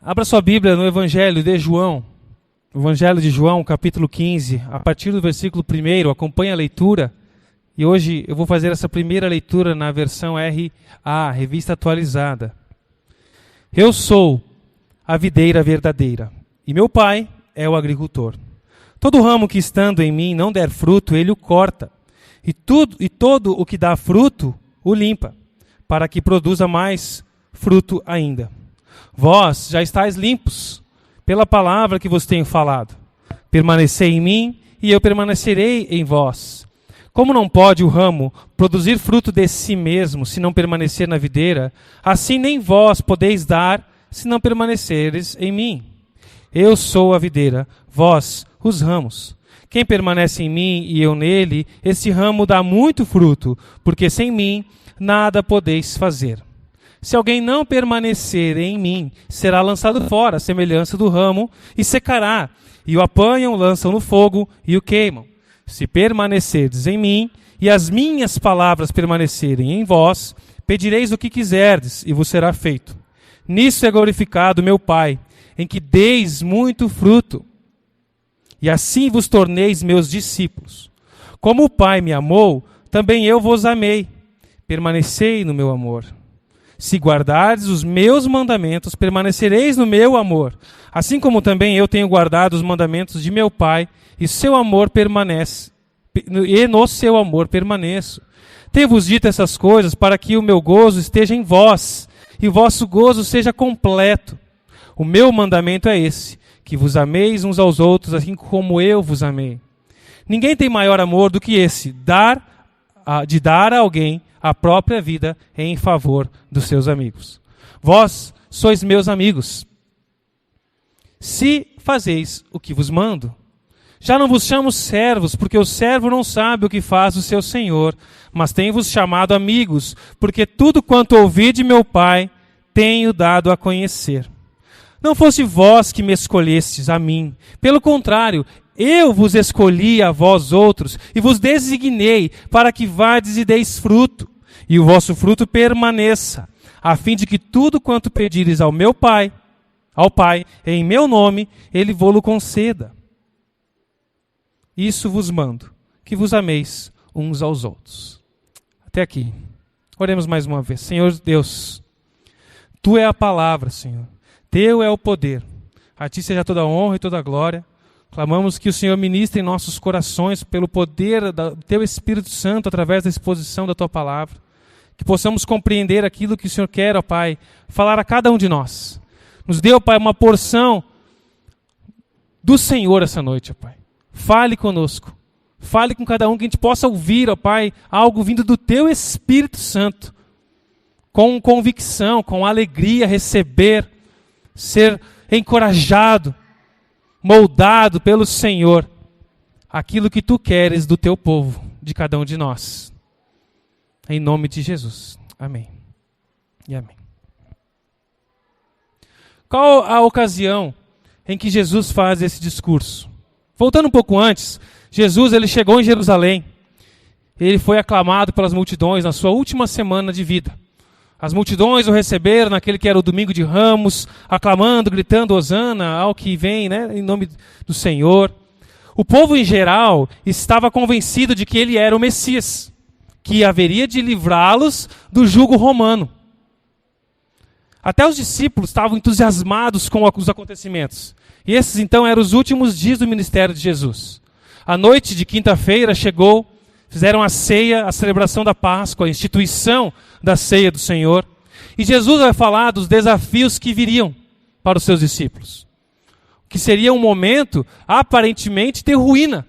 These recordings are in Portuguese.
Abra sua Bíblia no Evangelho de João, capítulo 15, a partir do versículo 1, acompanhe a leitura. E hoje eu vou fazer essa primeira leitura na versão RA, Revista Atualizada. Eu sou a videira verdadeira, e meu pai é o agricultor. Todo ramo que estando em mim não der fruto, ele o corta, e todo o que dá fruto, o limpa, para que produza mais fruto ainda. Vós já estáis limpos pela palavra que vos tenho falado. Permanecei em mim e eu permanecerei em vós. Como não pode o ramo produzir fruto de si mesmo se não permanecer na videira, assim nem vós podeis dar se não permaneceres em mim. Eu sou a videira, vós os ramos. Quem permanece em mim e eu nele, esse ramo dá muito fruto, porque sem mim nada podeis fazer. Se alguém não permanecer em mim, será lançado fora, à semelhança do ramo, e secará. E o apanham, lançam no fogo e o queimam. Se permanecerdes em mim, e as minhas palavras permanecerem em vós, pedireis o que quiserdes, e vos será feito. Nisso é glorificado meu Pai, em que deis muito fruto, e assim vos torneis meus discípulos. Como o Pai me amou, também eu vos amei. Permanecei no meu amor. Se guardardes os meus mandamentos, permanecereis no meu amor. Assim como também eu tenho guardado os mandamentos de meu Pai, e seu amor permanece, e no seu amor permaneço. Tenho-vos dito essas coisas para que o meu gozo esteja em vós, e o vosso gozo seja completo. O meu mandamento é esse, que vos ameis uns aos outros, assim como eu vos amei. Ninguém tem maior amor do que esse, de dar a alguém a própria vida em favor dos seus amigos. Vós sois meus amigos, se fazeis o que vos mando. Já não vos chamo servos, porque o servo não sabe o que faz o seu senhor, mas tenho-vos chamado amigos, porque tudo quanto ouvi de meu Pai, tenho dado a conhecer. Não fosse vós que me escolhestes a mim, pelo contrário, eu vos escolhi a vós outros e vos designei para que vades e deis fruto, e o vosso fruto permaneça, a fim de que tudo quanto pedires ao Pai, em meu nome, Ele vô-lo conceda. Isso vos mando, que vos ameis uns aos outros. Até aqui. Oremos mais uma vez. Senhor Deus, Tu é a palavra, Senhor. Teu é o poder. A Ti seja toda a honra e toda a glória. Clamamos que o Senhor ministre em nossos corações pelo poder do Teu Espírito Santo através da exposição da Tua palavra. Que possamos compreender aquilo que o Senhor quer, ó Pai, falar a cada um de nós. Nos dê, ó Pai, uma porção do Senhor essa noite, ó Pai. Fale conosco. Fale com cada um, que a gente possa ouvir, ó Pai, algo vindo do Teu Espírito Santo. Com convicção, com alegria, receber, ser encorajado, moldado pelo Senhor, aquilo que Tu queres do Teu povo, de cada um de nós. Em nome de Jesus. Amém. E amém. Qual a ocasião em que Jesus faz esse discurso? Voltando um pouco antes, Jesus ele chegou em Jerusalém. Ele foi aclamado pelas multidões na sua última semana de vida. As multidões o receberam naquele que era o domingo de Ramos, aclamando, gritando, Hosana ao que vem, né, em nome do Senhor. O povo em geral estava convencido de que ele era o Messias, que haveria de livrá-los do jugo romano. Até os discípulos estavam entusiasmados com os acontecimentos. E esses então eram os últimos dias do ministério de Jesus. A noite de quinta-feira chegou, fizeram a ceia, a celebração da Páscoa, a instituição da ceia do Senhor. E Jesus vai falar dos desafios que viriam para os seus discípulos. Que seria um momento, aparentemente, de ruína,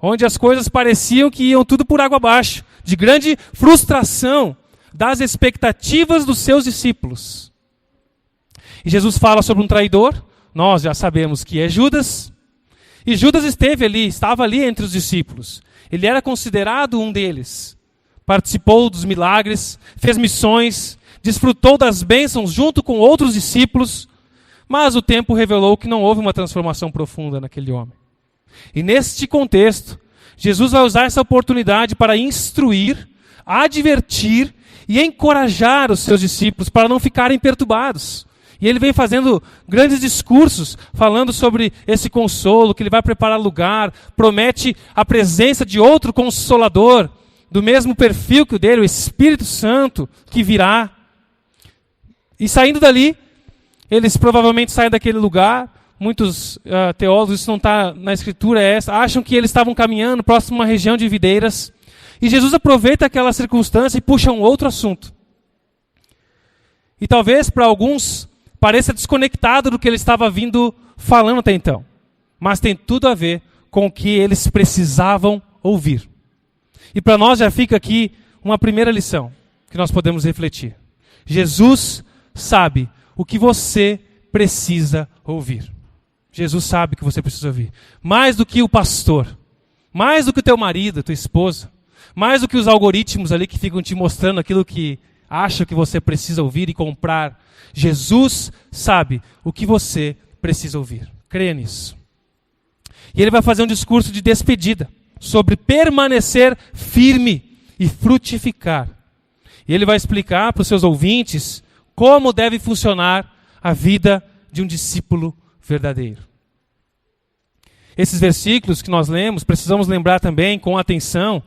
onde as coisas pareciam que iam tudo por água abaixo, de grande frustração das expectativas dos seus discípulos. E Jesus fala sobre um traidor, nós já sabemos que é Judas, e Judas estava ali entre os discípulos. Ele era considerado um deles. Participou dos milagres, fez missões, desfrutou das bênçãos junto com outros discípulos, mas o tempo revelou que não houve uma transformação profunda naquele homem. E neste contexto, Jesus vai usar essa oportunidade para instruir, advertir e encorajar os seus discípulos para não ficarem perturbados E ele vem fazendo grandes discursos, falando sobre esse consolo, que ele vai preparar lugar, promete a presença de outro consolador, do mesmo perfil que o dele, o Espírito Santo, que virá. E saindo dali, eles provavelmente saem daquele lugar. Muitos teólogos, isso não está na escritura, acham que eles estavam caminhando próximo a uma região de videiras. E Jesus aproveita aquela circunstância e puxa um outro assunto. E talvez para alguns pareça desconectado do que ele estava vindo falando até então. Mas tem tudo a ver com o que eles precisavam ouvir. E para nós já fica aqui uma primeira lição que nós podemos refletir. Jesus sabe o que você precisa ouvir. Jesus sabe que você precisa ouvir. Mais do que o pastor, mais do que o teu marido, tua esposa, mais do que os algoritmos ali que ficam te mostrando aquilo que acham que você precisa ouvir e comprar. Jesus sabe o que você precisa ouvir. Creia nisso. E ele vai fazer um discurso de despedida sobre permanecer firme e frutificar. E ele vai explicar para os seus ouvintes como deve funcionar a vida de um discípulo verdadeiro. Esses versículos que nós lemos, precisamos lembrar também com atenção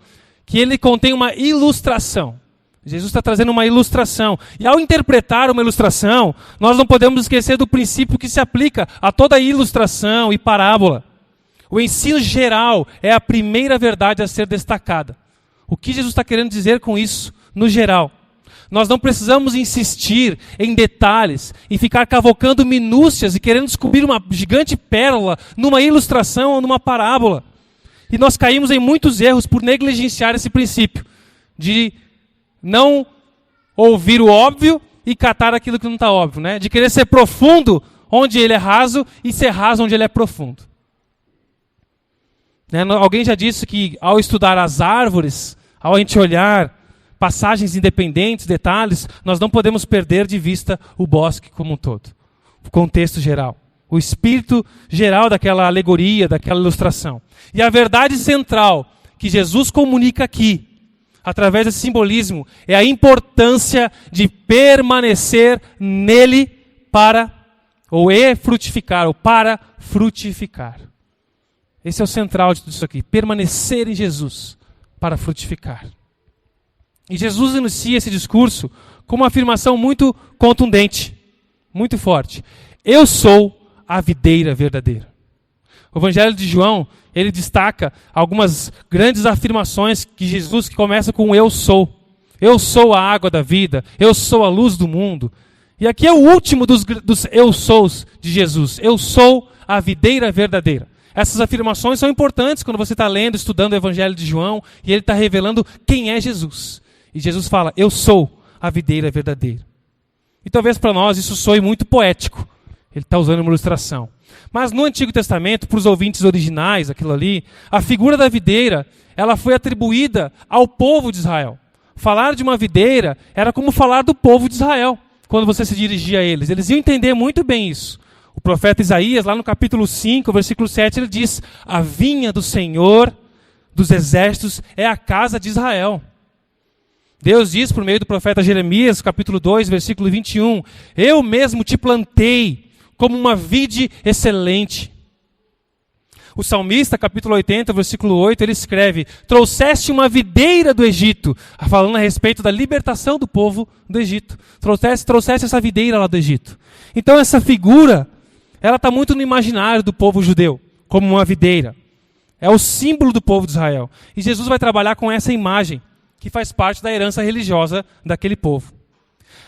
que ele contém uma ilustração. Jesus está trazendo uma ilustração. E ao interpretar uma ilustração, nós não podemos esquecer do princípio que se aplica a toda ilustração e parábola. O ensino geral é a primeira verdade a ser destacada. O que Jesus está querendo dizer com isso, no geral? Nós não precisamos insistir em detalhes, em ficar cavocando minúcias e querendo descobrir uma gigante pérola numa ilustração ou numa parábola. E nós caímos em muitos erros por negligenciar esse princípio de não ouvir o óbvio e catar aquilo que não está óbvio, né? De querer ser profundo onde ele é raso e ser raso onde ele é profundo. Né? Alguém já disse que ao estudar as árvores, ao a gente olhar passagens independentes, detalhes, nós não podemos perder de vista o bosque como um todo, o contexto geral, o espírito geral daquela alegoria, daquela ilustração. E a verdade central que Jesus comunica aqui, através desse simbolismo, é a importância de permanecer nele para frutificar. Esse é o central de tudo isso aqui, permanecer em Jesus para frutificar. E Jesus inicia esse discurso com uma afirmação muito contundente, muito forte. Eu sou a videira verdadeira. O Evangelho de João, ele destaca algumas grandes afirmações que Jesus, que começa com eu sou. Eu sou a água da vida, eu sou a luz do mundo. E aqui é o último dos eu sous de Jesus. Eu sou a videira verdadeira. Essas afirmações são importantes quando você está lendo, estudando o Evangelho de João, e ele está revelando quem é Jesus. E Jesus fala, eu sou a videira verdadeira. E talvez para nós isso soe muito poético. Ele está usando uma ilustração. Mas no Antigo Testamento, para os ouvintes originais, aquilo ali, a figura da videira, ela foi atribuída ao povo de Israel. Falar de uma videira era como falar do povo de Israel, quando você se dirigia a eles. Eles iam entender muito bem isso. O profeta Isaías, lá no capítulo 5, versículo 7, ele diz, a vinha do Senhor dos exércitos é a casa de Israel. Deus diz por meio do profeta Jeremias, capítulo 2, versículo 21, eu mesmo te plantei como uma vide excelente. O salmista, capítulo 80, versículo 8, ele escreve, trouxeste uma videira do Egito, falando a respeito da libertação do povo do Egito. Trouxeste essa videira lá do Egito. Então essa figura, ela está muito no imaginário do povo judeu, como uma videira. É o símbolo do povo de Israel. E Jesus vai trabalhar com essa imagem, que faz parte da herança religiosa daquele povo.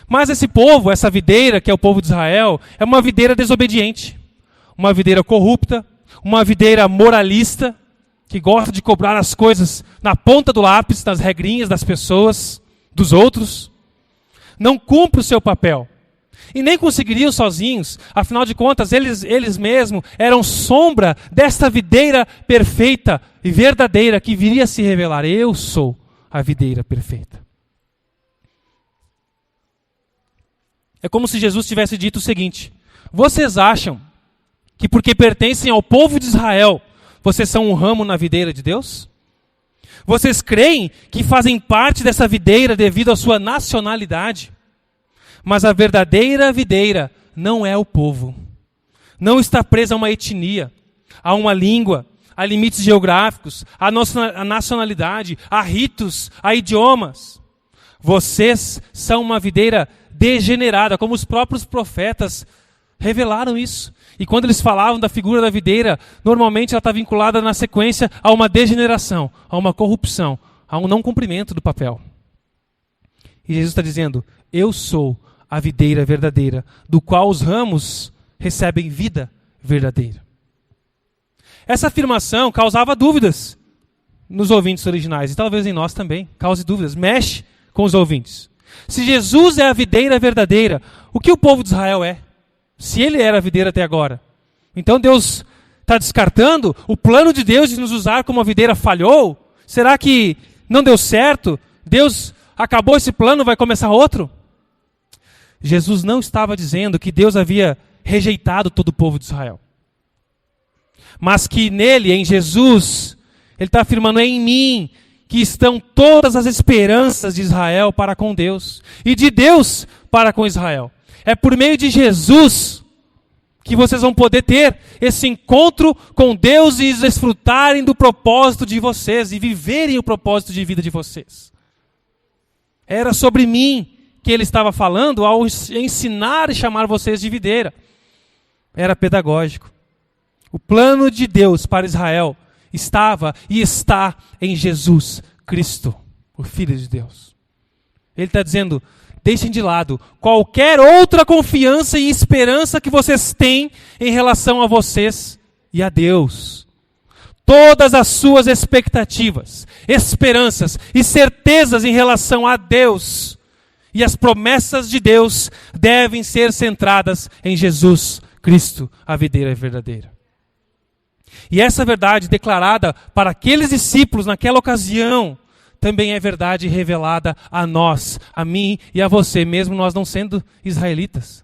Mas esse povo, essa videira, que é o povo de Israel, é uma videira desobediente, uma videira corrupta, uma videira moralista, que gosta de cobrar as coisas na ponta do lápis, nas regrinhas das pessoas, dos outros. Não cumpre o seu papel. E nem conseguiriam sozinhos, afinal de contas, eles mesmos eram sombra desta videira perfeita e verdadeira que viria a se revelar. Eu sou a videira perfeita. É como se Jesus tivesse dito o seguinte, vocês acham que porque pertencem ao povo de Israel, vocês são um ramo na videira de Deus? Vocês creem que fazem parte dessa videira devido à sua nacionalidade? Mas a verdadeira videira não é o povo. Não está presa a uma etnia, a uma língua, a limites geográficos, a nacionalidade, a ritos, a idiomas. Vocês são uma videira degenerada, como os próprios profetas revelaram isso. E quando eles falavam da figura da videira, normalmente ela está vinculada na sequência a uma degeneração, a uma corrupção, a um não cumprimento do papel. E Jesus está dizendo, eu sou a videira verdadeira, do qual os ramos recebem vida verdadeira. Essa afirmação causava dúvidas nos ouvintes originais, e talvez em nós também cause dúvidas, mexe com os ouvintes. Se Jesus é a videira verdadeira, o que o povo de Israel é? Se ele era a videira até agora. Então Deus está descartando? O plano de Deus de nos usar como a videira falhou? Será que não deu certo? Deus acabou esse plano, vai começar outro? Jesus não estava dizendo que Deus havia rejeitado todo o povo de Israel. Mas que nele, em Jesus, ele está afirmando, é em mim que estão todas as esperanças de Israel para com Deus. E de Deus para com Israel. É por meio de Jesus que vocês vão poder ter esse encontro com Deus e desfrutarem do propósito de vocês e viverem o propósito de vida de vocês. Era sobre mim que ele estava falando ao ensinar e chamar vocês de videira. Era pedagógico. O plano de Deus para Israel estava e está em Jesus Cristo, o Filho de Deus. Ele está dizendo, deixem de lado qualquer outra confiança e esperança que vocês têm em relação a vocês e a Deus. Todas as suas expectativas, esperanças e certezas em relação a Deus e as promessas de Deus devem ser centradas em Jesus Cristo, a videira verdadeira. E essa verdade declarada para aqueles discípulos naquela ocasião, também é verdade revelada a nós, a mim e a você, mesmo nós não sendo israelitas.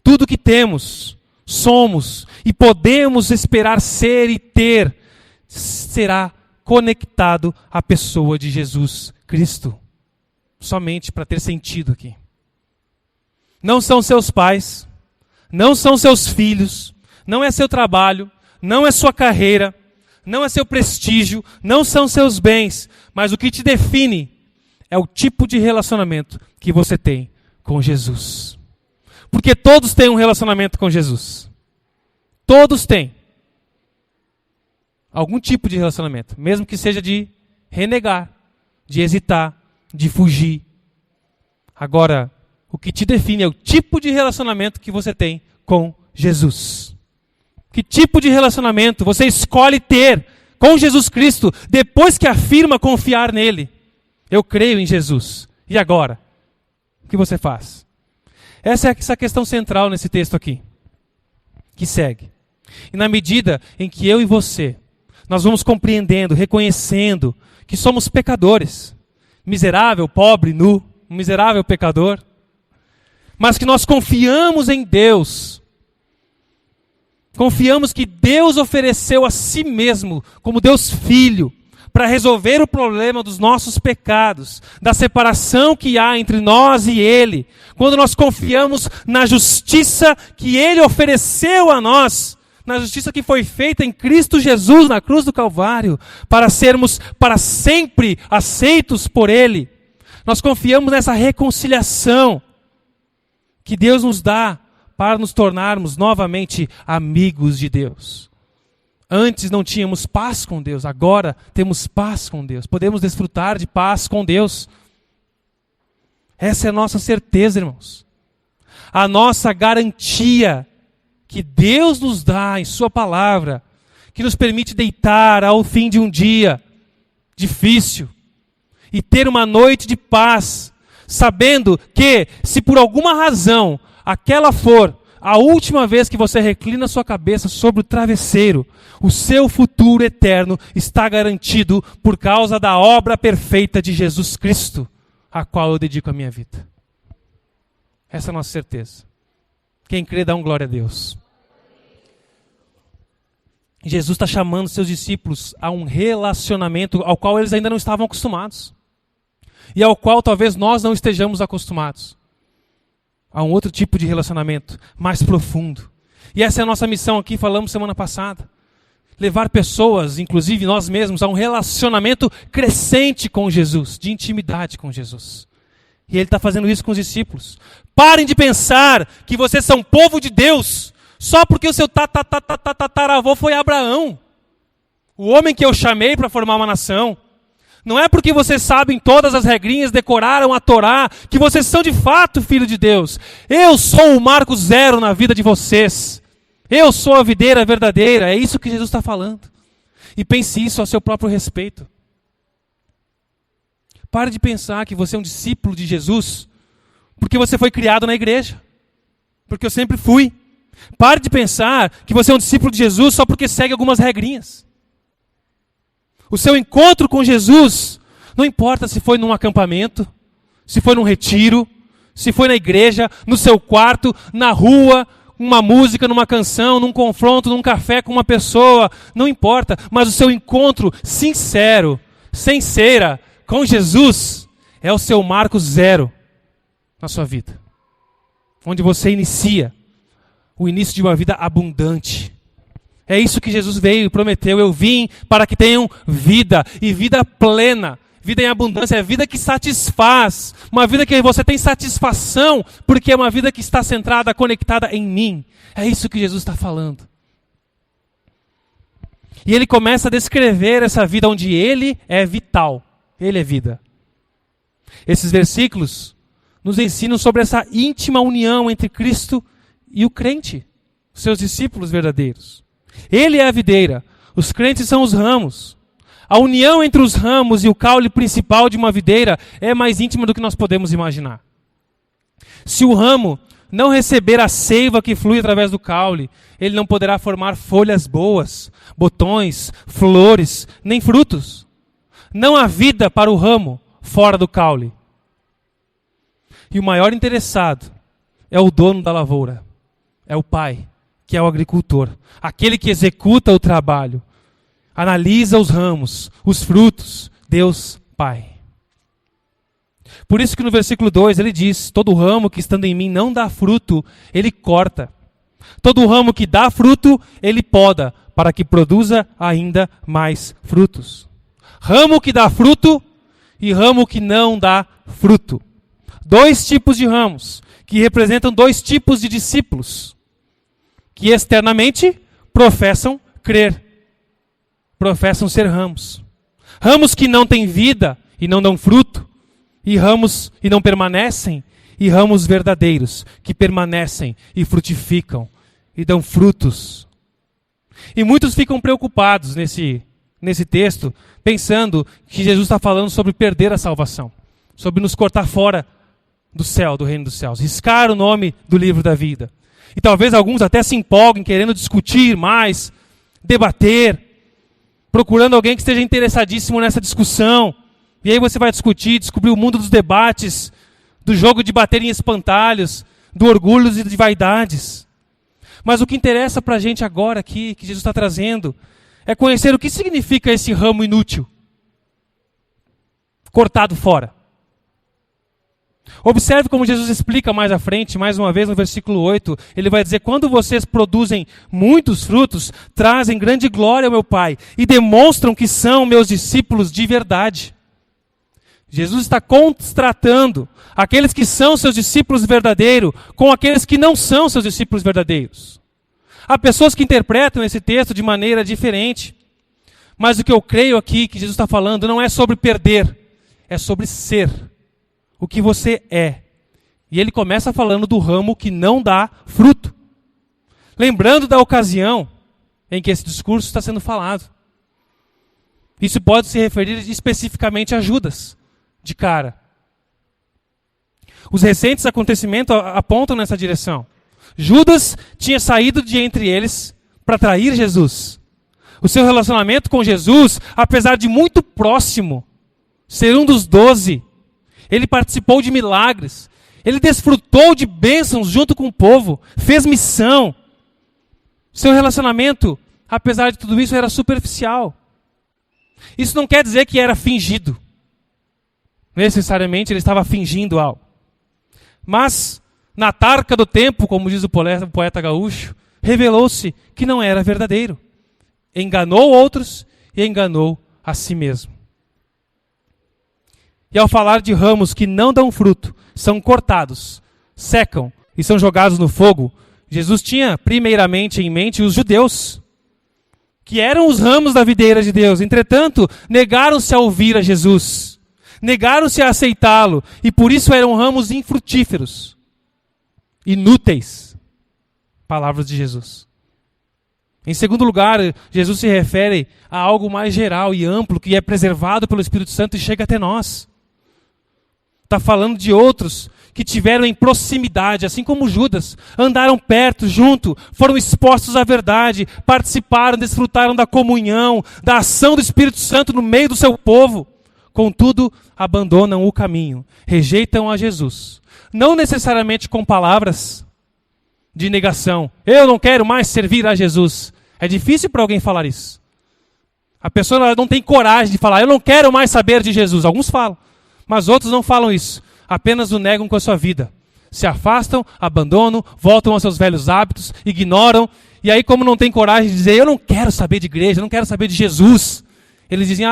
Tudo que temos, somos e podemos esperar ser e ter, será conectado à pessoa de Jesus Cristo. Somente para ter sentido aqui. Não são seus pais, não são seus filhos, não é seu trabalho, não é sua carreira, não é seu prestígio, não são seus bens, mas o que te define é o tipo de relacionamento que você tem com Jesus. Porque todos têm um relacionamento com Jesus. Todos têm algum tipo de relacionamento, mesmo que seja de renegar, de hesitar, de fugir. Agora, o que te define é o tipo de relacionamento que você tem com Jesus. Que tipo de relacionamento você escolhe ter com Jesus Cristo depois que afirma confiar nele? Eu creio em Jesus. E agora? O que você faz? Essa é essa questão central nesse texto aqui, que segue. E na medida em que eu e você, nós vamos compreendendo, reconhecendo que somos pecadores, miserável, pobre, nu, um miserável pecador, mas que nós confiamos em Deus. Confiamos que Deus ofereceu a si mesmo, como Deus Filho, para resolver o problema dos nossos pecados, da separação que há entre nós e Ele. Quando nós confiamos na justiça que Ele ofereceu a nós, na justiça que foi feita em Cristo Jesus, na cruz do Calvário, para sermos para sempre aceitos por Ele. Nós confiamos nessa reconciliação que Deus nos dá para nos tornarmos novamente amigos de Deus. Antes não tínhamos paz com Deus, agora temos paz com Deus. Podemos desfrutar de paz com Deus. Essa é a nossa certeza, irmãos. A nossa garantia que Deus nos dá em sua palavra, que nos permite deitar ao fim de um dia difícil e ter uma noite de paz, sabendo que, se por alguma razão aquela for a última vez que você reclina sua cabeça sobre o travesseiro, o seu futuro eterno está garantido por causa da obra perfeita de Jesus Cristo, a qual eu dedico a minha vida. Essa é a nossa certeza. Quem crê, dá glória a Deus. Jesus está chamando seus discípulos a um relacionamento ao qual eles ainda não estavam acostumados. E ao qual talvez nós não estejamos acostumados. a um outro tipo de relacionamento, mais profundo. E essa é a nossa missão aqui, falamos semana passada. Levar pessoas, inclusive nós mesmos, a um relacionamento crescente com Jesus, de intimidade com Jesus. E ele está fazendo isso com os discípulos. Parem de pensar que vocês são povo de Deus, só porque o seu tataravô foi Abraão, o homem que eu chamei para formar uma nação. Não é porque vocês sabem todas as regrinhas, decoraram a Torá, que vocês são de fato filho de Deus. Eu sou o marco zero na vida de vocês. Eu sou a videira verdadeira. É isso que Jesus está falando. E pense isso a seu próprio respeito. Pare de pensar que você é um discípulo de Jesus porque você foi criado na igreja. Porque eu sempre fui. Pare de pensar que você é um discípulo de Jesus só porque segue algumas regrinhas. O seu encontro com Jesus, não importa se foi num acampamento, se foi num retiro, se foi na igreja, no seu quarto, na rua, uma música, numa canção, num confronto, num café com uma pessoa, não importa, mas o seu encontro sincero, sem cera, com Jesus, é o seu marco zero na sua vida. Onde você inicia o início de uma vida abundante. É isso que Jesus veio e prometeu. Eu vim para que tenham vida, e vida plena. Vida em abundância, é vida que satisfaz. Uma vida que você tem satisfação, porque é uma vida que está centrada, conectada em mim. É isso que Jesus está falando. E ele começa a descrever essa vida onde ele é vital. Ele é vida. Esses versículos nos ensinam sobre essa íntima união entre Cristo e o crente, seus discípulos verdadeiros. Ele é a videira, os crentes são os ramos. A união entre os ramos e o caule principal de uma videira é mais íntima do que nós podemos imaginar. Se o ramo não receber a seiva que flui através do caule, ele não poderá formar folhas boas, botões, flores, nem frutos. Não há vida para o ramo fora do caule. E o maior interessado é o dono da lavoura, é o Pai, que é o agricultor, aquele que executa o trabalho, analisa os ramos, os frutos, Deus Pai. Por isso que no versículo 2 ele diz: todo ramo que estando em mim não dá fruto, ele corta. Todo ramo que dá fruto, ele poda, para que produza ainda mais frutos. Ramo que dá fruto e ramo que não dá fruto. Dois tipos de ramos, que representam dois tipos de discípulos, que externamente professam crer, professam ser ramos. Ramos que não têm vida e não dão fruto, e ramos e não permanecem, e ramos verdadeiros que permanecem e frutificam e dão frutos. E muitos ficam preocupados nesse texto, pensando que Jesus está falando sobre perder a salvação, sobre nos cortar fora do céu, do reino dos céus, riscar o nome do livro da vida. E talvez alguns até se empolguem, querendo discutir mais, debater, procurando alguém que esteja interessadíssimo nessa discussão. E aí você vai discutir, descobrir o mundo dos debates, do jogo de bater em espantalhos, do orgulho e de vaidades. Mas o que interessa para a gente agora aqui, que Jesus está trazendo, é conhecer o que significa esse ramo inútil, cortado fora. Observe como Jesus explica mais à frente, mais uma vez no versículo 8, ele vai dizer: quando vocês produzem muitos frutos, trazem grande glória ao meu Pai e demonstram que são meus discípulos de verdade. Jesus está contrastando aqueles que são seus discípulos verdadeiros com aqueles que não são seus discípulos verdadeiros. Há pessoas que interpretam esse texto de maneira diferente, mas o que eu creio aqui que Jesus está falando não é sobre perder, é sobre ser. O que você é. E ele começa falando do ramo que não dá fruto. Lembrando da ocasião em que esse discurso está sendo falado. Isso pode se referir especificamente a Judas, de cara. Os recentes acontecimentos apontam nessa direção. Judas tinha saído de entre eles para trair Jesus. O seu relacionamento com Jesus, apesar de muito próximo, ser um dos 12, ele participou de milagres, ele desfrutou de bênçãos junto com o povo, fez missão. Seu relacionamento, apesar de tudo isso, era superficial. Isso não quer dizer que era fingido. Necessariamente ele estava fingindo algo. Mas na tarca do tempo, como diz o poeta gaúcho, revelou-se que não era verdadeiro. Enganou outros e enganou a si mesmo. E ao falar de ramos que não dão fruto, são cortados, secam e são jogados no fogo, Jesus tinha primeiramente em mente os judeus, que eram os ramos da videira de Deus. Entretanto, negaram-se a ouvir a Jesus, negaram-se a aceitá-lo, e por isso eram ramos infrutíferos, inúteis. Palavras de Jesus. Em segundo lugar, Jesus se refere a algo mais geral e amplo, que é preservado pelo Espírito Santo e chega até nós. Está falando de outros que tiveram em proximidade, assim como Judas, andaram perto, junto, foram expostos à verdade, participaram, desfrutaram da comunhão, da ação do Espírito Santo no meio do seu povo. Contudo, abandonam o caminho, rejeitam a Jesus. Não necessariamente com palavras de negação. Eu não quero mais servir a Jesus. É difícil para alguém falar isso. A pessoa não tem coragem de falar, eu não quero mais saber de Jesus. Alguns falam, mas outros não falam isso. Apenas o negam com a sua vida. Se afastam, abandonam, voltam aos seus velhos hábitos, ignoram. E aí, como não tem coragem de dizer, eu não quero saber de igreja, eu não quero saber de Jesus. Eles dizem,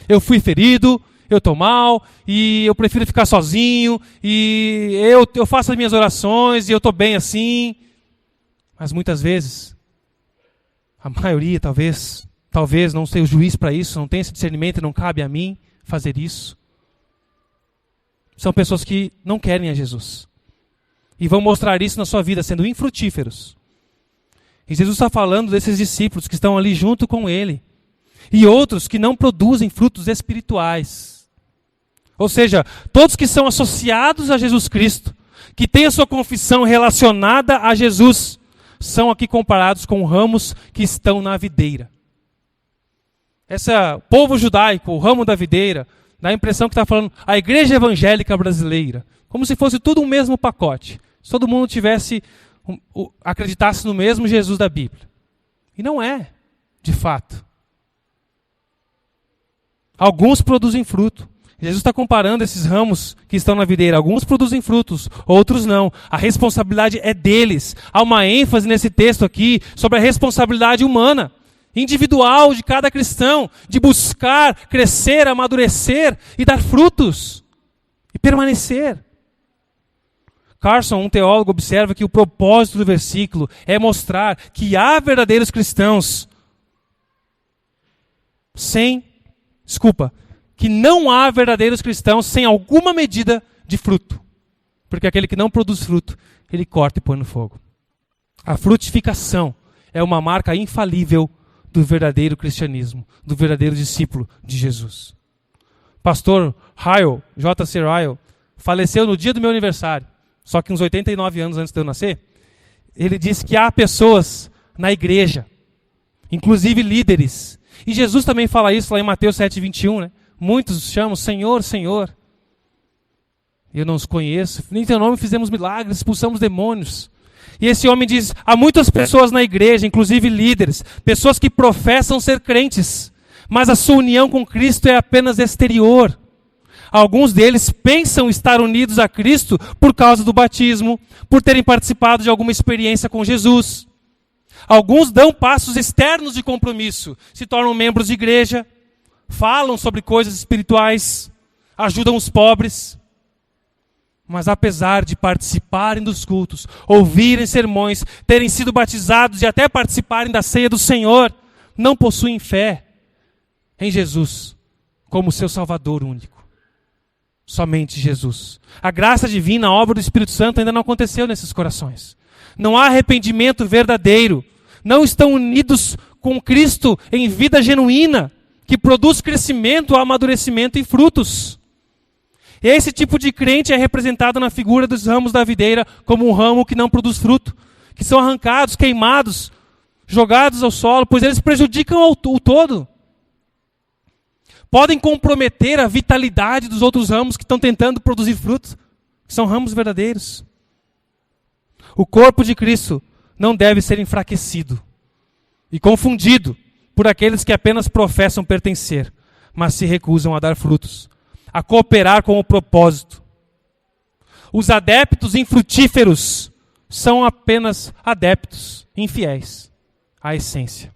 eu fui ferido, eu estou mal, e eu prefiro ficar sozinho, e eu faço as minhas orações, e eu estou bem assim. Mas muitas vezes, a maioria talvez não seja o juiz para isso, não tem esse discernimento, não cabe a mim fazer isso. São pessoas que não querem a Jesus. E vão mostrar isso na sua vida, sendo infrutíferos. E Jesus está falando desses discípulos que estão ali junto com Ele. E outros que não produzem frutos espirituais. Ou seja, todos que são associados a Jesus Cristo, que têm a sua confissão relacionada a Jesus, são aqui comparados com ramos que estão na videira. Esse povo judaico, o ramo da videira, dá a impressão que está falando a igreja evangélica brasileira, como se fosse tudo um mesmo pacote. Se todo mundo acreditasse no mesmo Jesus da Bíblia. E não é, de fato. Alguns produzem fruto. Jesus está comparando esses ramos que estão na videira. Alguns produzem frutos, outros não. A responsabilidade é deles. Há uma ênfase nesse texto aqui sobre a responsabilidade humana, individual de cada cristão, de buscar, crescer, amadurecer e dar frutos e permanecer. Carson, um teólogo, observa que o propósito do versículo é mostrar que há verdadeiros cristãos que não há verdadeiros cristãos sem alguma medida de fruto. Porque aquele que não produz fruto, ele corta e põe no fogo. A frutificação é uma marca infalível do verdadeiro cristianismo, do verdadeiro discípulo de Jesus. Pastor Ryle, J.C. Ryle, faleceu no dia do meu aniversário, só que uns 89 anos antes de eu nascer. Ele disse que há pessoas na igreja, inclusive líderes, e Jesus também fala isso lá em Mateus 7:21, né? Muitos chamam Senhor, Senhor. Eu não os conheço, nem em teu nome fizemos milagres, expulsamos demônios. E esse homem diz, há muitas pessoas na igreja, inclusive líderes, pessoas que professam ser crentes, mas a sua união com Cristo é apenas exterior. Alguns deles pensam estar unidos a Cristo por causa do batismo, por terem participado de alguma experiência com Jesus. Alguns dão passos externos de compromisso, se tornam membros de igreja, falam sobre coisas espirituais, ajudam os pobres. Mas apesar de participarem dos cultos, ouvirem sermões, terem sido batizados e até participarem da ceia do Senhor, não possuem fé em Jesus como seu Salvador único. Somente Jesus. A graça divina, a obra do Espírito Santo ainda não aconteceu nesses corações. Não há arrependimento verdadeiro. Não estão unidos com Cristo em vida genuína, que produz crescimento, amadurecimento e frutos. Esse tipo de crente é representado na figura dos ramos da videira como um ramo que não produz fruto, que são arrancados, queimados, jogados ao solo, pois eles prejudicam o todo. Podem comprometer a vitalidade dos outros ramos que estão tentando produzir frutos, que são ramos verdadeiros. O corpo de Cristo não deve ser enfraquecido e confundido por aqueles que apenas professam pertencer, mas se recusam a dar frutos, a cooperar com o propósito. Os adeptos infrutíferos são apenas adeptos infiéis à essência.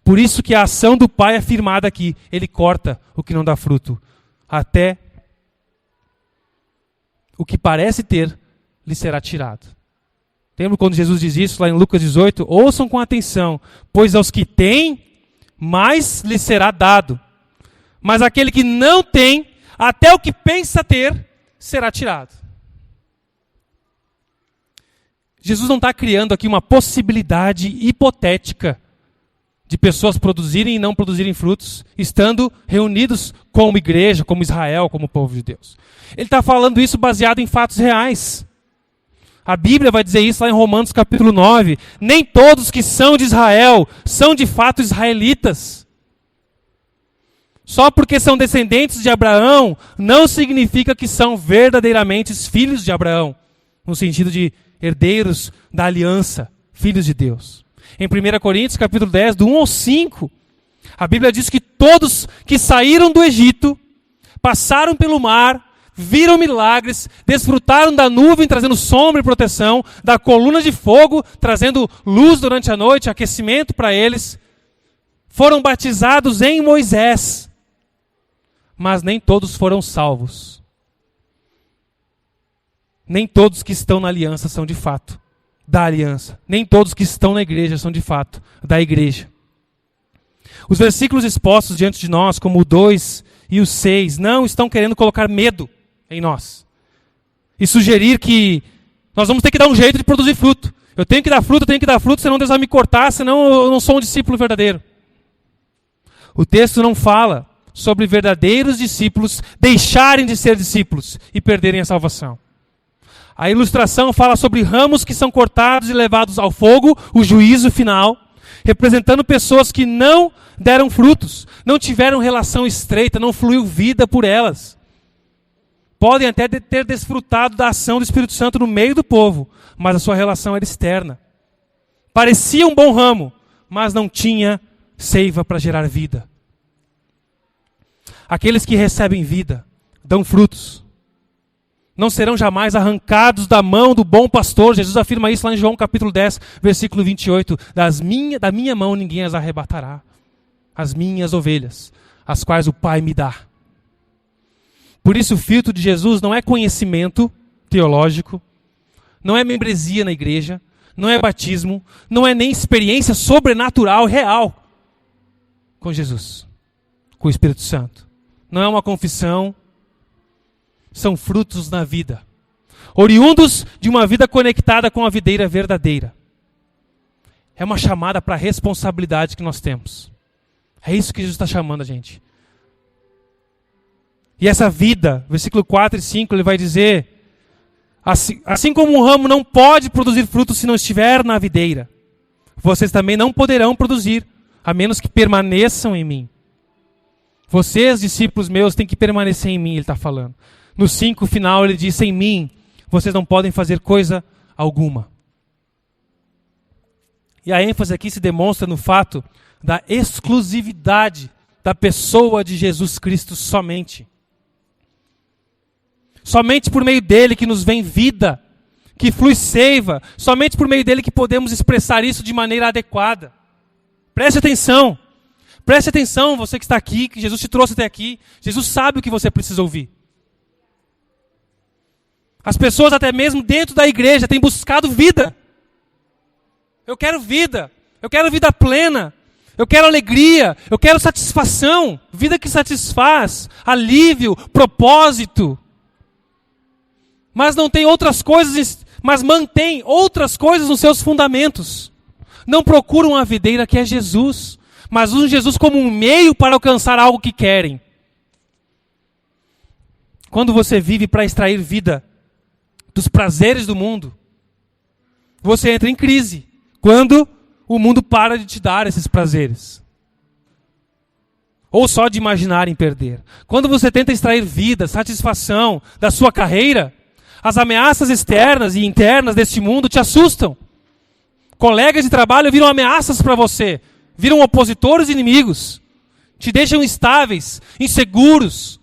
Por isso que a ação do Pai é firmada aqui. Ele corta o que não dá fruto, até o que parece ter lhe será tirado. Lembra quando Jesus diz isso lá em Lucas 18? Ouçam com atenção, pois aos que têm, mais lhe será dado. Mas aquele que não tem, até o que pensa ter, será tirado. Jesus não está criando aqui uma possibilidade hipotética de pessoas produzirem e não produzirem frutos, estando reunidos como igreja, como Israel, como povo de Deus. Ele está falando isso baseado em fatos reais. A Bíblia vai dizer isso lá em Romanos capítulo 9. Nem todos que são de Israel são de fato israelitas. Só porque são descendentes de Abraão, não significa que são verdadeiramente filhos de Abraão, no sentido de herdeiros da aliança, filhos de Deus. Em 1 Coríntios capítulo 10, do 1 ao 5, a Bíblia diz que todos que saíram do Egito, passaram pelo mar, viram milagres, desfrutaram da nuvem trazendo sombra e proteção, da coluna de fogo trazendo luz durante a noite, aquecimento para eles, foram batizados em Moisés, mas nem todos foram salvos. Nem todos que estão na aliança são de fato da aliança. Nem todos que estão na igreja são de fato da igreja. Os versículos expostos diante de nós, como o 2 e o 6, não estão querendo colocar medo em nós e sugerir que nós vamos ter que dar um jeito de produzir fruto. Eu tenho que dar fruto, senão Deus vai me cortar, senão eu não sou um discípulo verdadeiro. O texto não fala sobre verdadeiros discípulos deixarem de ser discípulos e perderem a salvação. A ilustração fala sobre ramos que são cortados e levados ao fogo, o juízo final, representando pessoas que não deram frutos, não tiveram relação estreita, não fluiu vida por elas. Podem até ter desfrutado da ação do Espírito Santo no meio do povo, mas a sua relação era externa. Parecia um bom ramo, mas não tinha seiva para gerar vida. Aqueles que recebem vida, dão frutos, não serão jamais arrancados da mão do bom pastor. Jesus afirma isso lá em João capítulo 10, versículo 28. Da minha mão ninguém as arrebatará. As minhas ovelhas, as quais o Pai me dá. Por isso o filtro de Jesus não é conhecimento teológico, não é membresia na igreja, não é batismo, não é nem experiência sobrenatural, real com Jesus, com o Espírito Santo. Não é uma confissão, são frutos na vida, oriundos de uma vida conectada com a videira verdadeira. É uma chamada para a responsabilidade que nós temos. É isso que Jesus está chamando a gente. E essa vida, versículo 4 e 5, ele vai dizer, assim como um ramo não pode produzir frutos se não estiver na videira, vocês também não poderão produzir, a menos que permaneçam em mim. Vocês, discípulos meus, têm que permanecer em mim, ele está falando. No 5 final ele diz, sem mim, vocês não podem fazer coisa alguma. E a ênfase aqui se demonstra no fato da exclusividade da pessoa de Jesus Cristo somente. Somente por meio dele que nos vem vida, que flui seiva, somente por meio dele que podemos expressar isso de maneira adequada. Preste atenção, você que está aqui, que Jesus te trouxe até aqui, Jesus sabe o que você precisa ouvir. As pessoas até mesmo dentro da igreja têm buscado vida. Eu quero vida plena, eu quero alegria, eu quero satisfação, vida que satisfaz, alívio, propósito. Mas não tem outras coisas, mas mantém outras coisas nos seus fundamentos. Não procuram a videira que é Jesus, mas usam Jesus como um meio para alcançar algo que querem. Quando você vive para extrair vida dos prazeres do mundo, você entra em crise. Quando o mundo para de te dar esses prazeres. Ou só de imaginar em perder. Quando você tenta extrair vida, satisfação da sua carreira, as ameaças externas e internas deste mundo te assustam. Colegas de trabalho viram ameaças para você, viram opositores e inimigos, te deixam instáveis, inseguros.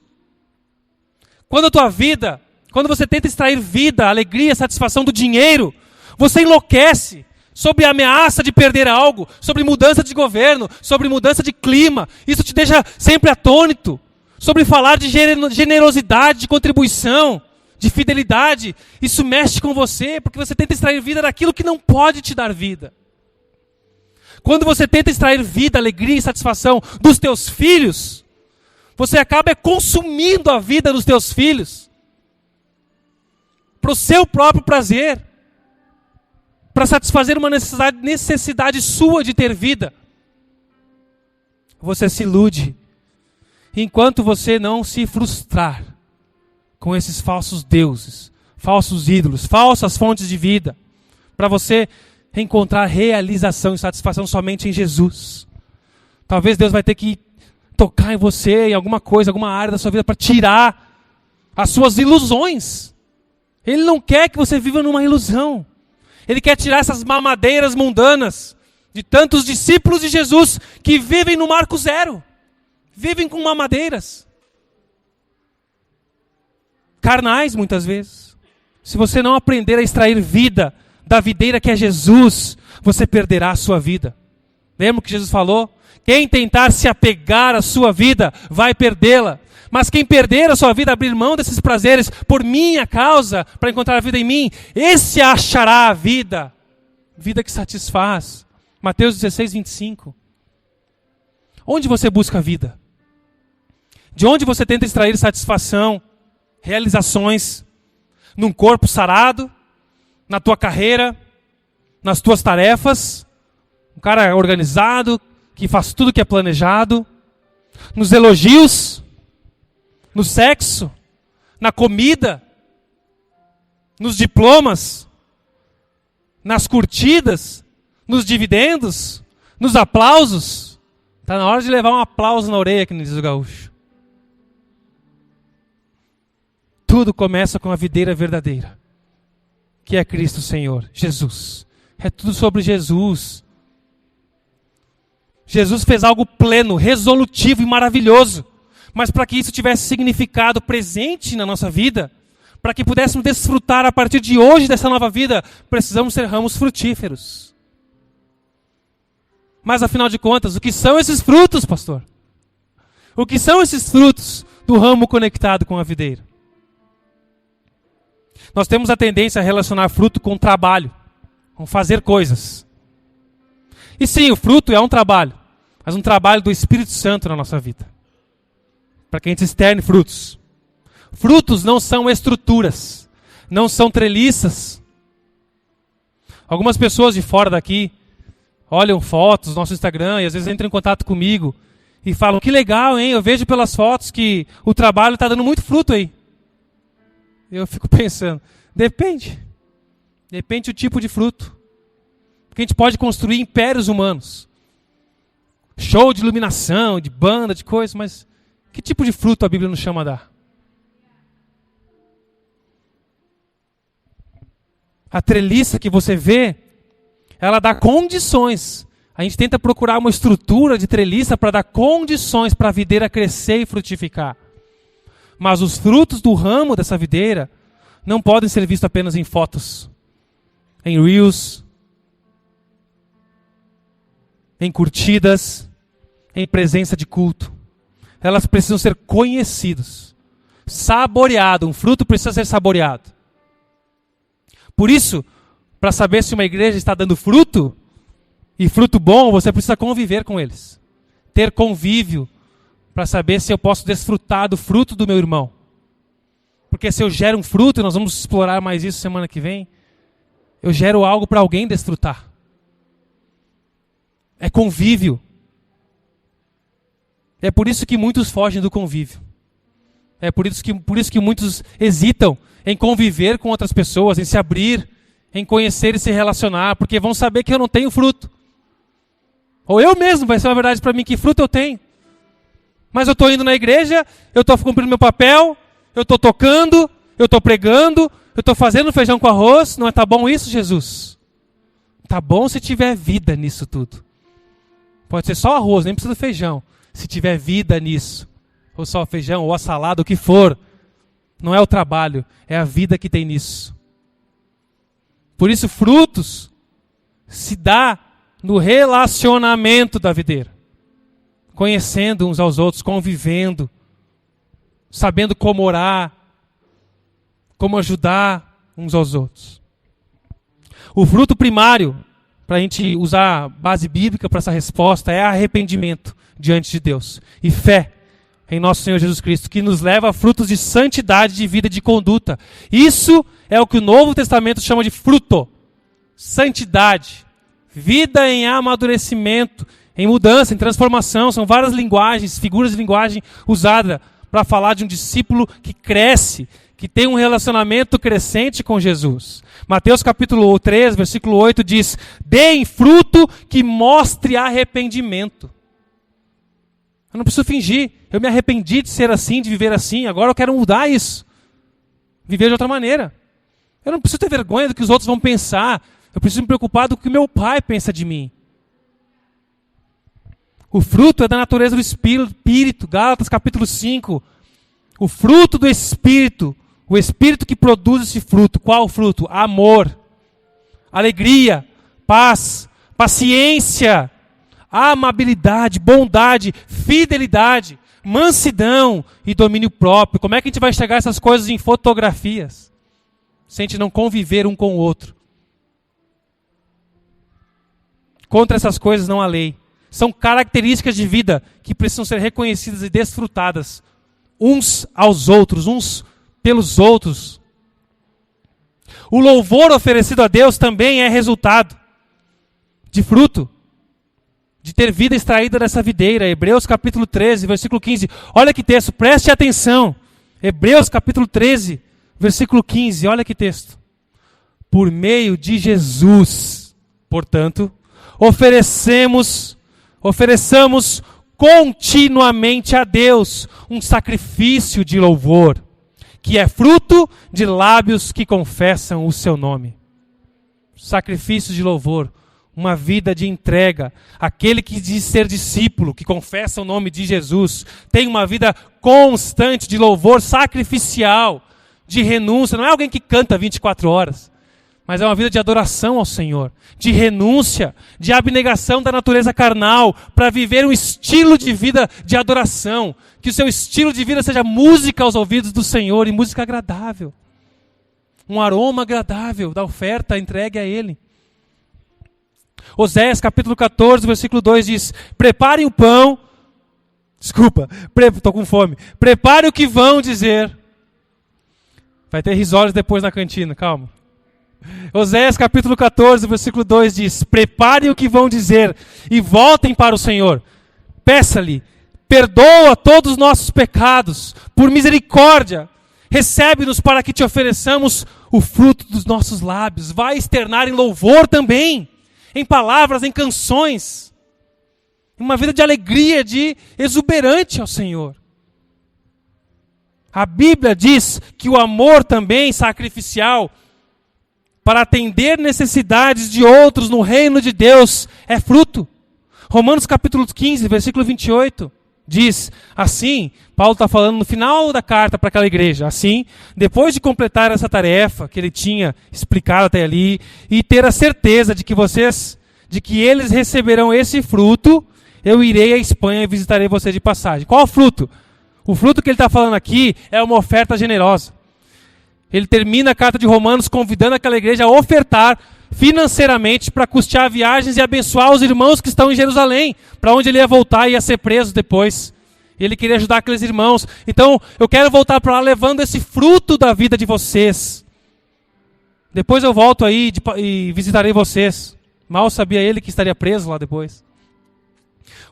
Quando a tua vida Quando você tenta extrair vida, alegria, satisfação do dinheiro, você enlouquece sobre a ameaça de perder algo, sobre mudança de governo, sobre mudança de clima. Isso te deixa sempre atônito. Sobre falar de generosidade, de contribuição, de fidelidade. Isso mexe com você, porque você tenta extrair vida daquilo que não pode te dar vida. Quando você tenta extrair vida, alegria e satisfação dos teus filhos, você acaba consumindo a vida dos teus filhos para o seu próprio prazer, para satisfazer uma necessidade sua de ter vida. Você se ilude, enquanto você não se frustrar com esses falsos deuses, falsos ídolos, falsas fontes de vida, para você encontrar realização e satisfação somente em Jesus. Talvez Deus vai ter que tocar em você, em alguma coisa, alguma área da sua vida, para tirar as suas ilusões. Ele não quer que você viva numa ilusão. Ele quer tirar essas mamadeiras mundanas de tantos discípulos de Jesus que vivem no marco zero. Vivem com mamadeiras. Carnais, muitas vezes. Se você não aprender a extrair vida da videira que é Jesus, você perderá a sua vida. Lembra o que Jesus falou? Quem tentar se apegar à sua vida, vai perdê-la. Mas quem perder a sua vida, abrir mão desses prazeres por minha causa, para encontrar a vida em mim, esse achará a vida. Vida que satisfaz. Mateus 16, 25. Onde você busca a vida? De onde você tenta extrair satisfação, realizações? Num corpo sarado? Na tua carreira? Nas tuas tarefas? Um cara organizado, que faz tudo que é planejado? Nos elogios? No sexo? Na comida? Nos diplomas? Nas curtidas? Nos dividendos? Nos aplausos? Está na hora de levar um aplauso na orelha, que diz o gaúcho. Tudo começa com a videira verdadeira, que é Cristo Senhor, Jesus. É tudo sobre Jesus. Jesus fez algo pleno, resolutivo e maravilhoso. Mas para que isso tivesse significado presente na nossa vida, para que pudéssemos desfrutar a partir de hoje dessa nova vida, precisamos ser ramos frutíferos. Mas afinal de contas, o que são esses frutos, pastor? O que são esses frutos do ramo conectado com a videira? Nós temos a tendência a relacionar fruto com trabalho, com fazer coisas. E sim, o fruto é um trabalho, mas um trabalho do Espírito Santo na nossa vida. Para que a gente externe frutos. Frutos não são estruturas, não são treliças. Algumas pessoas de fora daqui olham fotos no nosso Instagram e às vezes entram em contato comigo e falam, que legal, hein? Eu vejo pelas fotos que o trabalho está dando muito fruto aí. Eu fico pensando, depende do tipo de fruto. Porque a gente pode construir impérios humanos. Show de iluminação, de banda, de coisas, mas que tipo de fruto a Bíblia nos chama a dar? A treliça que você vê, ela dá condições. A gente tenta procurar uma estrutura de treliça para dar condições para a videira crescer e frutificar. Mas os frutos do ramo dessa videira não podem ser vistos apenas em fotos, em reels, em curtidas, em presença de culto. Elas precisam ser conhecidas, saboreado. Um fruto precisa ser saboreado. Por isso, para saber se uma igreja está dando fruto, e fruto bom, você precisa conviver com eles. Ter convívio, para saber se eu posso desfrutar do fruto do meu irmão. Porque se eu gero um fruto, e nós vamos explorar mais isso semana que vem, eu gero algo para alguém desfrutar. É convívio. É por isso que muitos fogem do convívio. É por isso que muitos hesitam em conviver com outras pessoas, em se abrir, em conhecer e se relacionar, porque vão saber que eu não tenho fruto. Ou eu mesmo, vai ser uma verdade para mim, que fruto eu tenho. Mas eu estou indo na igreja, eu estou cumprindo meu papel, eu estou tocando, eu estou pregando, eu estou fazendo feijão com arroz. Não está bom isso, Jesus? Está bom se tiver vida nisso tudo. Pode ser só arroz, nem precisa do feijão. Se tiver vida nisso, ou só feijão, ou a salada, o que for, Não é o trabalho, é a vida que tem nisso. Por isso, frutos se dá no relacionamento da videira. Conhecendo uns aos outros, convivendo, sabendo como orar, como ajudar uns aos outros. O fruto primário, para a gente usar a base bíblica para essa resposta, é arrependimento diante de Deus e fé em nosso Senhor Jesus Cristo, que nos leva a frutos de santidade, de vida e de conduta. Isso é o que o Novo Testamento chama de fruto. Santidade, vida em amadurecimento, em mudança, em transformação. São várias linguagens, figuras de linguagem usadas para falar de um discípulo que cresce, que tem um relacionamento crescente com Jesus. Mateus capítulo 3, versículo 8 diz: deem fruto que mostre arrependimento. Eu não preciso fingir. Eu me arrependi de ser assim, de viver assim. Agora eu quero mudar isso. Viver de outra maneira. Eu não preciso ter vergonha do que os outros vão pensar. Eu preciso me preocupar do que meu pai pensa de mim. O fruto é da natureza do Espírito. Gálatas capítulo 5. O fruto do Espírito. O Espírito que produz esse fruto. Qual o fruto? Amor, alegria, paz, paciência, amabilidade, bondade, fidelidade, mansidão e domínio próprio. Como é que a gente vai enxergar essas coisas em fotografias, se a gente não conviver um com o outro? Contra essas coisas não há lei. São características de vida que precisam ser reconhecidas e desfrutadas uns aos outros, uns pelos outros. O louvor oferecido a Deus também é resultado de fruto, de ter vida extraída dessa videira. Hebreus capítulo 13, versículo 15. Olha que texto, preste atenção. Hebreus capítulo 13, versículo 15. Olha que texto. Por meio de Jesus, portanto, ofereçamos continuamente a Deus um sacrifício de louvor, que é fruto de lábios que confessam o seu nome. Sacrifício de louvor, uma vida de entrega. Aquele que diz ser discípulo, que confessa o nome de Jesus, tem uma vida constante de louvor sacrificial, de renúncia. Não é alguém que canta 24 horas, mas é uma vida de adoração ao Senhor, de renúncia, de abnegação da natureza carnal, para viver um estilo de vida de adoração. Que o seu estilo de vida seja música aos ouvidos do Senhor, e música agradável. Um aroma agradável da oferta entregue a Ele. Oséias capítulo 14, versículo 2 diz: preparem o pão, estou com fome. Prepare o que vão dizer. Vai ter risórios depois na cantina, calma. Oséias capítulo 14, versículo 2 diz: preparem o que vão dizer e voltem para o Senhor. Peça-lhe, perdoa todos os nossos pecados, por misericórdia, recebe-nos para que te ofereçamos o fruto dos nossos lábios. Vai externar em louvor também, em palavras, em canções, uma vida de alegria, de exuberante ao Senhor. A Bíblia diz que o amor também sacrificial, para atender necessidades de outros no reino de Deus, é fruto. Romanos capítulo 15, versículo 28, diz assim, Paulo está falando no final da carta para aquela igreja, assim, depois de completar essa tarefa que ele tinha explicado até ali, e ter a certeza de que eles receberão esse fruto, eu irei à Espanha e visitarei você de passagem. Qual o fruto? O fruto que ele está falando aqui é uma oferta generosa. Ele termina a carta de Romanos convidando aquela igreja a ofertar financeiramente para custear viagens e abençoar os irmãos que estão em Jerusalém, para onde ele ia voltar e ia ser preso depois. Ele queria ajudar aqueles irmãos. Então, eu quero voltar para lá levando esse fruto da vida de vocês. Depois eu volto aí e visitarei vocês. Mal sabia ele que estaria preso lá depois.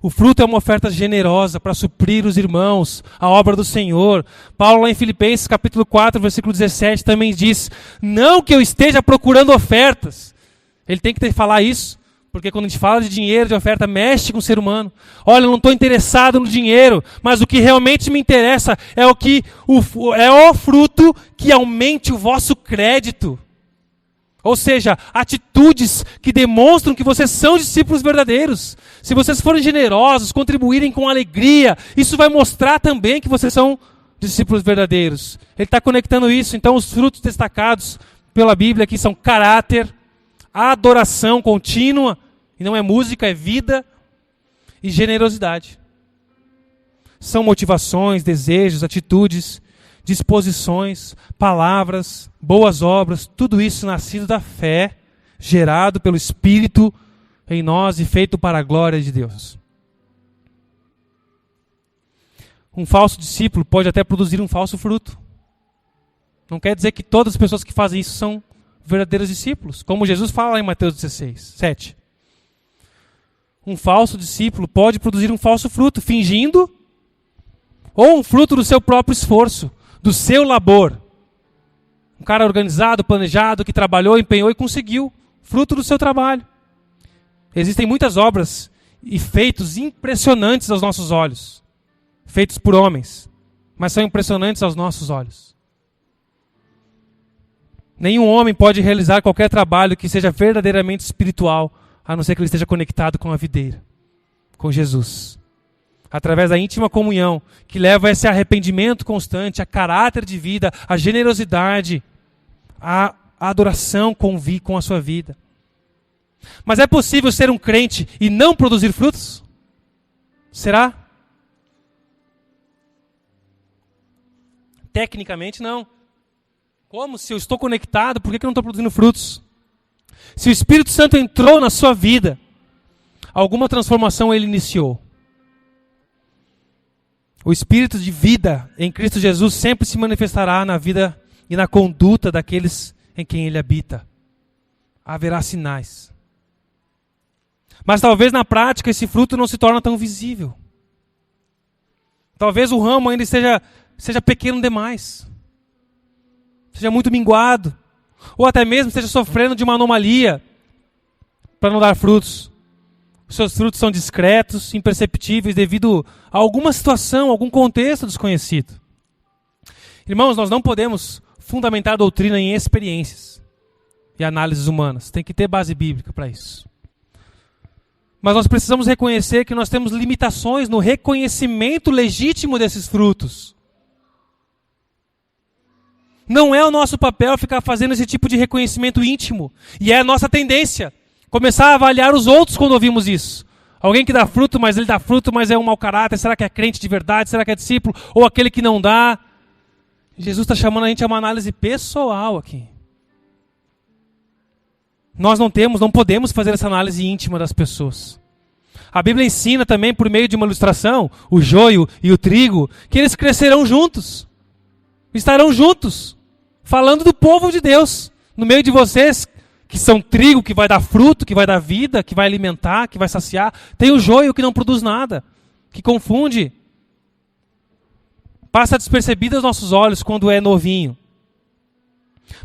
O fruto é uma oferta generosa para suprir os irmãos, a obra do Senhor. Paulo lá em Filipenses capítulo 4, versículo 17 também diz: não que eu esteja procurando ofertas. Ele tem que falar isso, porque quando a gente fala de dinheiro, de oferta, mexe com o ser humano. Olha, eu não estou interessado no dinheiro, mas o que realmente me interessa é o fruto que aumente o vosso crédito. Ou seja, atitudes que demonstram que vocês são discípulos verdadeiros. Se vocês forem generosos, contribuírem com alegria, isso vai mostrar também que vocês são discípulos verdadeiros. Ele está conectando isso. Então, os frutos destacados pela Bíblia aqui são caráter, adoração contínua, e não é música, é vida, e generosidade. São motivações, desejos, atitudes, disposições, palavras, boas obras, tudo isso nascido da fé, gerado pelo Espírito em nós e feito para a glória de Deus. Um falso discípulo pode até produzir um falso fruto. Não quer dizer que todas as pessoas que fazem isso são verdadeiros discípulos, como Jesus fala lá em Mateus 16, 7. Um falso discípulo pode produzir um falso fruto, fingindo, ou um fruto do seu próprio esforço, do seu labor. Um cara organizado, planejado, que trabalhou, empenhou e conseguiu, fruto do seu trabalho. Existem muitas obras e feitos impressionantes aos nossos olhos, feitos por homens, mas são impressionantes aos nossos olhos. Nenhum homem pode realizar qualquer trabalho que seja verdadeiramente espiritual, a não ser que ele esteja conectado com a videira, com Jesus. Através da íntima comunhão, que leva a esse arrependimento constante, a caráter de vida, a generosidade, a adoração com a sua vida. Mas é possível ser um crente e não produzir frutos? Será? Tecnicamente, não. Como? Se eu estou conectado, por que eu não estou produzindo frutos? Se o Espírito Santo entrou na sua vida, alguma transformação ele iniciou. O Espírito de vida em Cristo Jesus sempre se manifestará na vida e na conduta daqueles em quem ele habita. Haverá sinais. Mas talvez na prática esse fruto não se torne tão visível. Talvez o ramo ainda seja pequeno demais. Seja muito minguado, ou até mesmo esteja sofrendo de uma anomalia para não dar frutos. Os seus frutos são discretos, imperceptíveis devido a alguma situação, algum contexto desconhecido. Irmãos, nós não podemos fundamentar a doutrina em experiências e análises humanas. Tem que ter base bíblica para isso. Mas nós precisamos reconhecer que nós temos limitações no reconhecimento legítimo desses frutos. Não é o nosso papel ficar fazendo esse tipo de reconhecimento íntimo. E é a nossa tendência. Começar a avaliar os outros quando ouvimos isso. Alguém que dá fruto, mas ele dá fruto, mas é um mau caráter. Será que é crente de verdade? Será que é discípulo? Ou aquele que não dá? Jesus está chamando a gente a uma análise pessoal aqui. Nós não podemos fazer essa análise íntima das pessoas. A Bíblia ensina também, por meio de uma ilustração, o joio e o trigo, que eles crescerão juntos. Estarão juntos, falando do povo de Deus, no meio de vocês, que são trigo, que vai dar fruto, que vai dar vida, que vai alimentar, que vai saciar. Tem o joio que não produz nada, que confunde. Passa despercebido aos nossos olhos quando é novinho.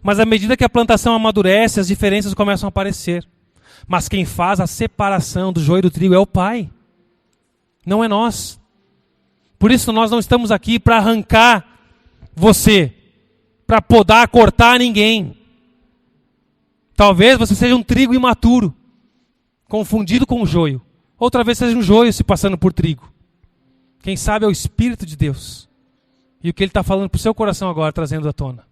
Mas à medida que a plantação amadurece, as diferenças começam a aparecer. Mas quem faz a separação do joio e do trigo é o Pai. Não é nós. Por isso nós não estamos aqui para arrancar você, para podar, cortar ninguém. Talvez você seja um trigo imaturo, confundido com o joio. Outra vez seja um joio se passando por trigo. Quem sabe é o Espírito de Deus. E o que Ele está falando para o seu coração agora, trazendo à tona.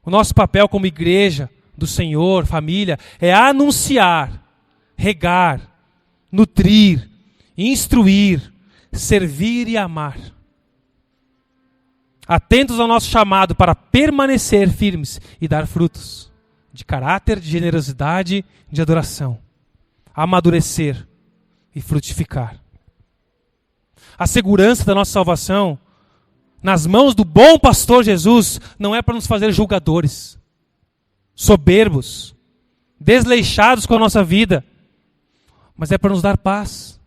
O nosso papel como igreja do Senhor, família, é anunciar, regar, nutrir, instruir, servir e amar. Atentos ao nosso chamado para permanecer firmes e dar frutos de caráter, de generosidade, de adoração. Amadurecer e frutificar. A segurança da nossa salvação nas mãos do bom pastor Jesus não é para nos fazer julgadores, soberbos, desleixados com a nossa vida, mas é para nos dar paz,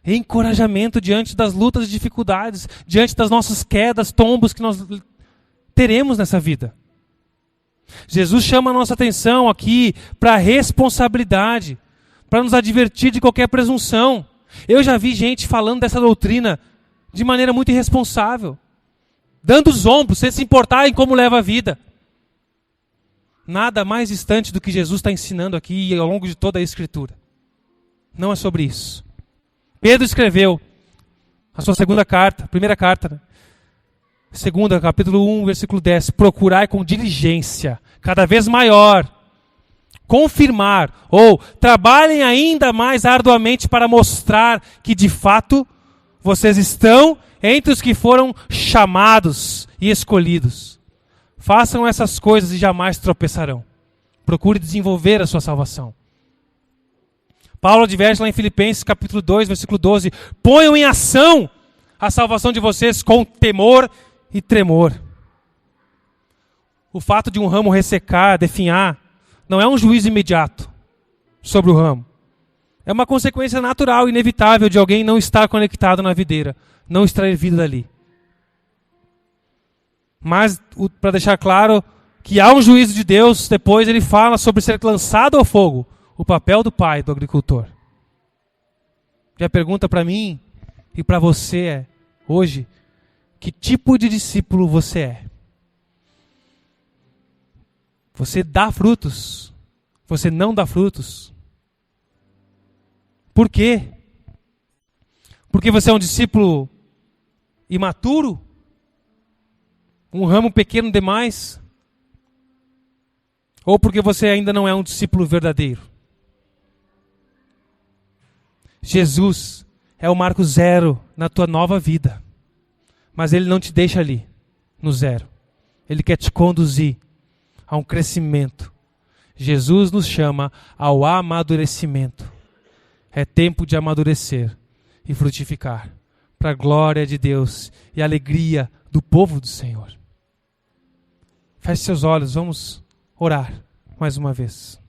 encorajamento diante das lutas e dificuldades, diante das nossas quedas, tombos que nós teremos nessa vida. Jesus chama a nossa atenção aqui para a responsabilidade, para nos advertir de qualquer presunção. Eu já vi gente falando dessa doutrina de maneira muito irresponsável, dando os ombros, sem se importar em como leva a vida. Nada mais distante do que Jesus está ensinando aqui ao longo de toda a Escritura. Não é sobre isso. Pedro escreveu a sua primeira carta, 2, capítulo 1, versículo 10. Procurai com diligência, cada vez maior, confirmar, ou trabalhem ainda mais arduamente para mostrar que de fato vocês estão entre os que foram chamados e escolhidos. Façam essas coisas e jamais tropeçarão. Procure desenvolver a sua salvação. Paulo adverte lá em Filipenses capítulo 2, versículo 12. Ponham em ação a salvação de vocês com temor e tremor. O fato de um ramo ressecar, definhar, não é um juízo imediato sobre o ramo. É uma consequência natural, inevitável de alguém não estar conectado na videira, não extrair vida dali. Mas, para deixar claro que há um juízo de Deus, depois ele fala sobre ser lançado ao fogo, o papel do pai, do agricultor. E a pergunta para mim e para você é, hoje, que tipo de discípulo você é? Você dá frutos? Você não dá frutos? Por quê? Porque você é um discípulo imaturo? Um ramo pequeno demais? Ou porque você ainda não é um discípulo verdadeiro? Jesus é o marco zero na tua nova vida. Mas Ele não te deixa ali, no zero. Ele quer te conduzir a um crescimento. Jesus nos chama ao amadurecimento. É tempo de amadurecer e frutificar para a glória de Deus e a alegria do povo do Senhor. Feche seus olhos, vamos orar mais uma vez.